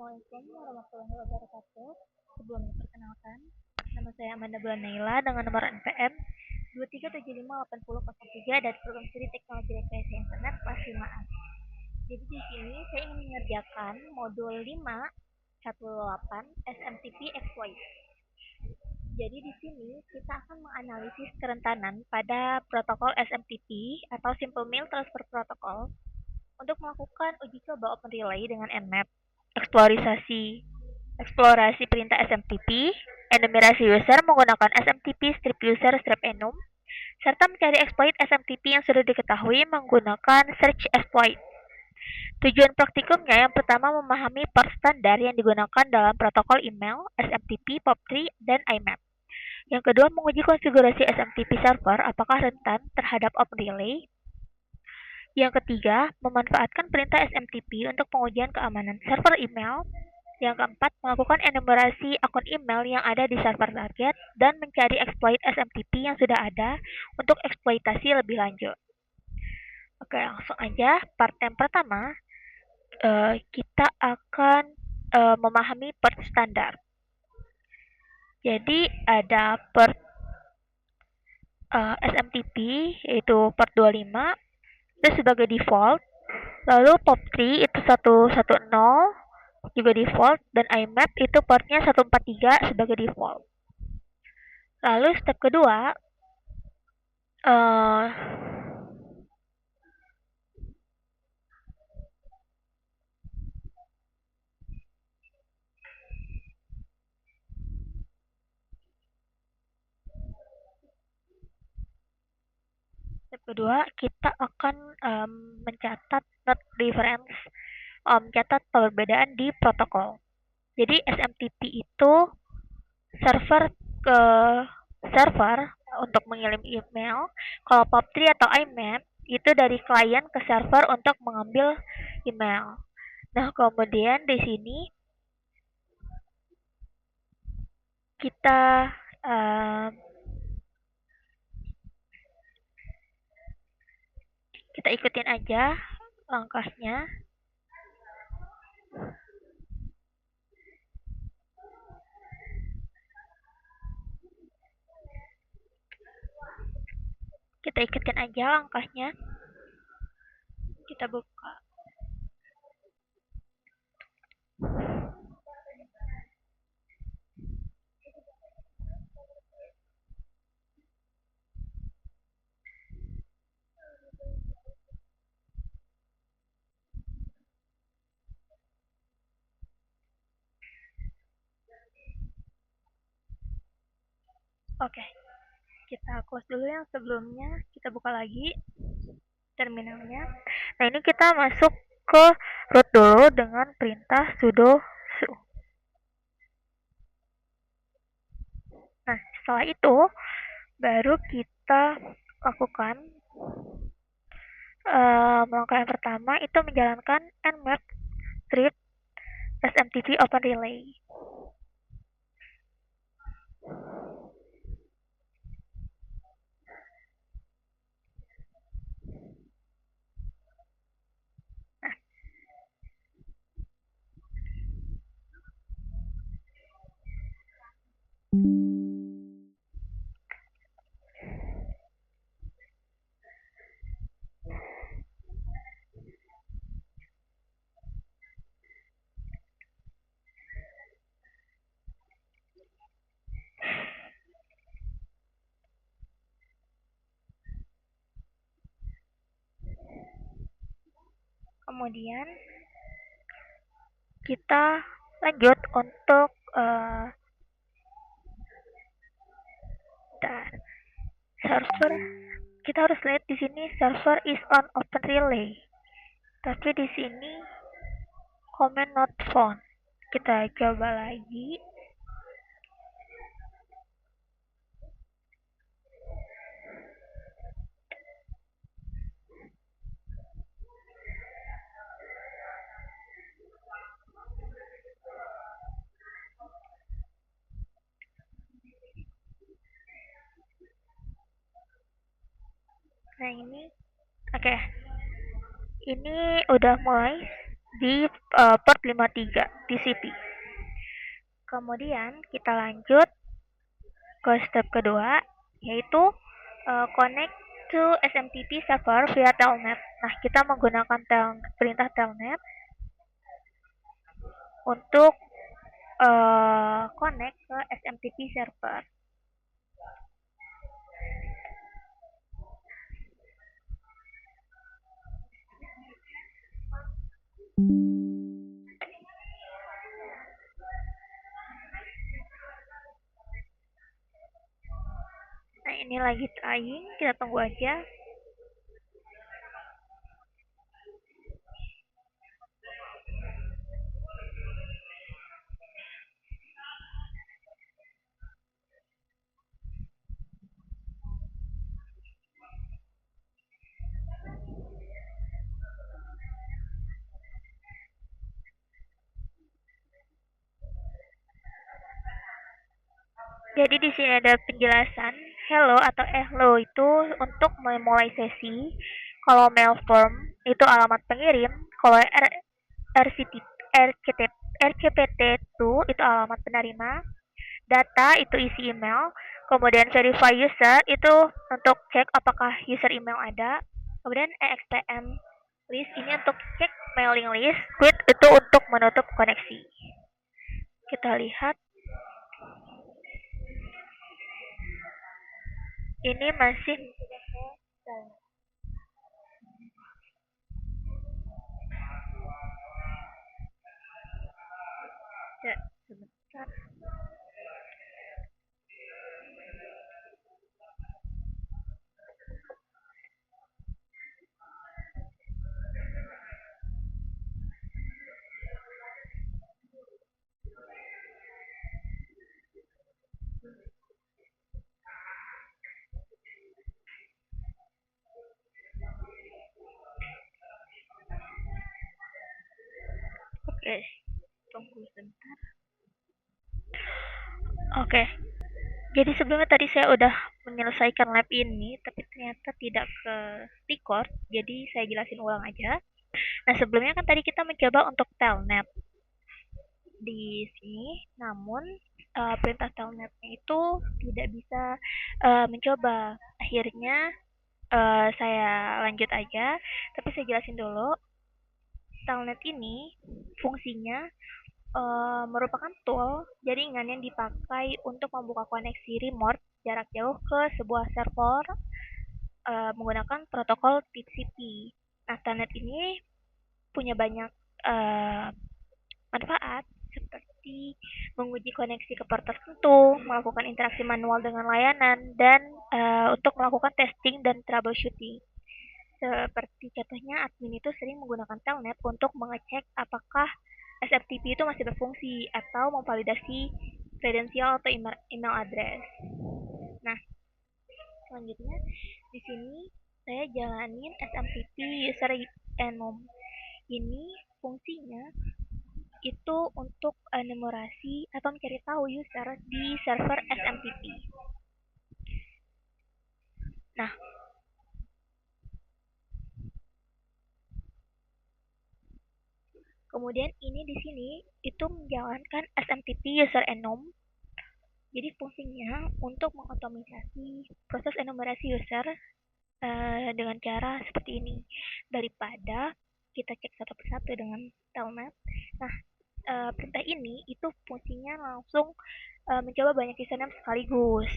Assalamualaikum warahmatullahi wabarakatuh. Sebelumnya perkenalkan, nama saya Amanda Bulan Naila dengan nomor NPM 23758003 dari program studi Teknologi Rekreasi Internet kelas 5A. Jadi di sini saya ingin mengerjakan modul 518 SMTP Exploit. Jadi di sini kita akan menganalisis kerentanan pada protokol SMTP atau Simple Mail Transfer Protocol untuk melakukan uji coba Open Relay dengan Nmap, eksplorasi perintah SMTP, enumerasi user menggunakan SMTP strip user strip enum, serta mencari exploit SMTP yang sudah diketahui menggunakan search exploit. Tujuan praktikumnya yang pertama memahami port standar yang digunakan dalam protokol email, SMTP, POP3, dan IMAP. Yang kedua, menguji konfigurasi SMTP server apakah rentan terhadap Open Relay. Yang ketiga, memanfaatkan perintah SMTP untuk pengujian keamanan server email. Yang keempat, melakukan enumerasi akun email yang ada di server target dan mencari exploit SMTP yang sudah ada untuk eksploitasi lebih lanjut. Oke, langsung aja. Part yang pertama, kita akan memahami port standar. Jadi ada port SMTP yaitu port 25 itu sebagai default. Lalu POP3 itu 110 juga default dan IMAP itu portnya 143 sebagai default. Lalu step kedua kita akan mencatat not difference, mencatat perbedaan di protokol. Jadi SMTP itu server ke server untuk mengirim email. Kalau POP3 atau IMAP itu dari klien ke server untuk mengambil email. Nah, kemudian di sini kita ikutin aja langkahnya. Kita ikutin aja langkahnya. Kita buka. Oke, kita close dulu yang sebelumnya. Kita buka lagi terminalnya. Nah, ini kita masuk ke root dulu dengan perintah sudo su. Nah, setelah itu baru kita lakukan langkah yang pertama itu menjalankan nmap strip SMTP Open Relay. Kemudian kita lanjut untuk server. Kita harus lihat di sini server is on Open Relay. Tapi di sini command not found. Kita coba lagi. Nah, ini oke. Ini udah mulai di port 53 TCP. Kemudian kita lanjut ke step kedua, yaitu connect to SMTP server via telnet. Nah, kita menggunakan perintah telnet untuk connect ke SMTP server. Nah, ini lagi trying, kita tunggu aja. Jadi di sini ada penjelasan hello atau hello itu untuk memulai sesi. Kalau mail form itu alamat pengirim, kalau RCT, RCT, RCPT2 itu alamat penerima, data itu isi email, kemudian verify user itu untuk cek apakah user email ada, kemudian EXPM list ini untuk cek mailing list, quit itu untuk menutup koneksi. Kita lihat ini masih ya, sebentar. Oke, tunggu sebentar. Oke, jadi sebelumnya tadi saya udah menyelesaikan lab ini, tapi ternyata tidak ke record, jadi saya jelasin ulang aja. Nah, sebelumnya kan tadi kita mencoba untuk telnet di sini, namun perintah telnetnya itu tidak bisa mencoba. Akhirnya saya lanjut aja, tapi saya jelasin dulu. Telnet ini fungsinya merupakan tool jaringan yang dipakai untuk membuka koneksi remote jarak jauh ke sebuah server menggunakan protokol TCP. Nah, telnet ini punya banyak eh, manfaat seperti menguji koneksi ke port tertentu, melakukan interaksi manual dengan layanan, dan untuk melakukan testing dan troubleshooting. Seperti contohnya, admin itu sering menggunakan telnet untuk mengecek apakah SFTP itu masih berfungsi atau memvalidasi kredensial atau email address. Nah, selanjutnya di sini saya jalanin SMTP user enum. Ini fungsinya itu untuk enumerasi atau mencari tahu user di server SMTP. Nah, kemudian ini di sini itu menjalankan SMTP user enum. Jadi fungsinya untuk mengotomisasi proses enumerasi user dengan cara seperti ini. Daripada kita cek satu persatu dengan telnet. Nah, perintah ini itu fungsinya langsung mencoba banyak username sekaligus.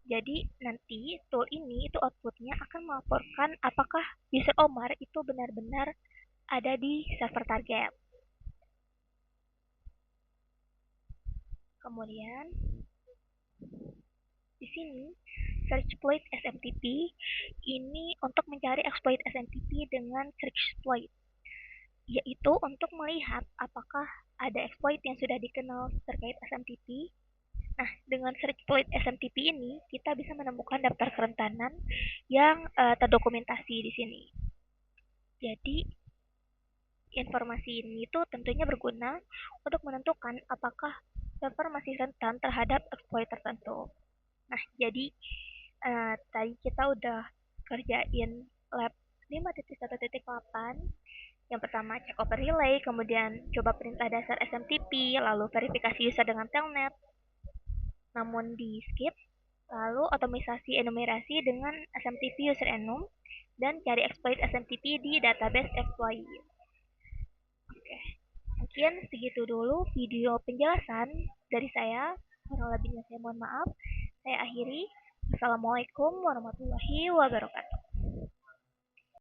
Jadi nanti tool ini itu outputnya akan melaporkan apakah user Omar itu benar-benar ada di server target. Kemudian di sini search exploit SMTP ini untuk mencari exploit SMTP dengan search exploit, yaitu untuk melihat apakah ada exploit yang sudah dikenal terkait SMTP. Nah, dengan search exploit SMTP ini kita bisa menemukan daftar kerentanan yang terdokumentasi di sini. Jadi informasi ini tuh tentunya berguna untuk menentukan apakah server masih rentan terhadap exploit tertentu. Nah, jadi tadi kita udah kerjain lab 5.1.8 Yang pertama check over relay, kemudian coba perintah dasar SMTP, lalu verifikasi user dengan telnet, namun di skip, lalu otomatisasi enumerasi dengan SMTP user enum, dan cari exploit SMTP di database exploit. Oke, mungkin segitu dulu video penjelasan dari saya. Kurang lebihnya saya mohon maaf. Saya akhiri. Assalamualaikum warahmatullahi wabarakatuh.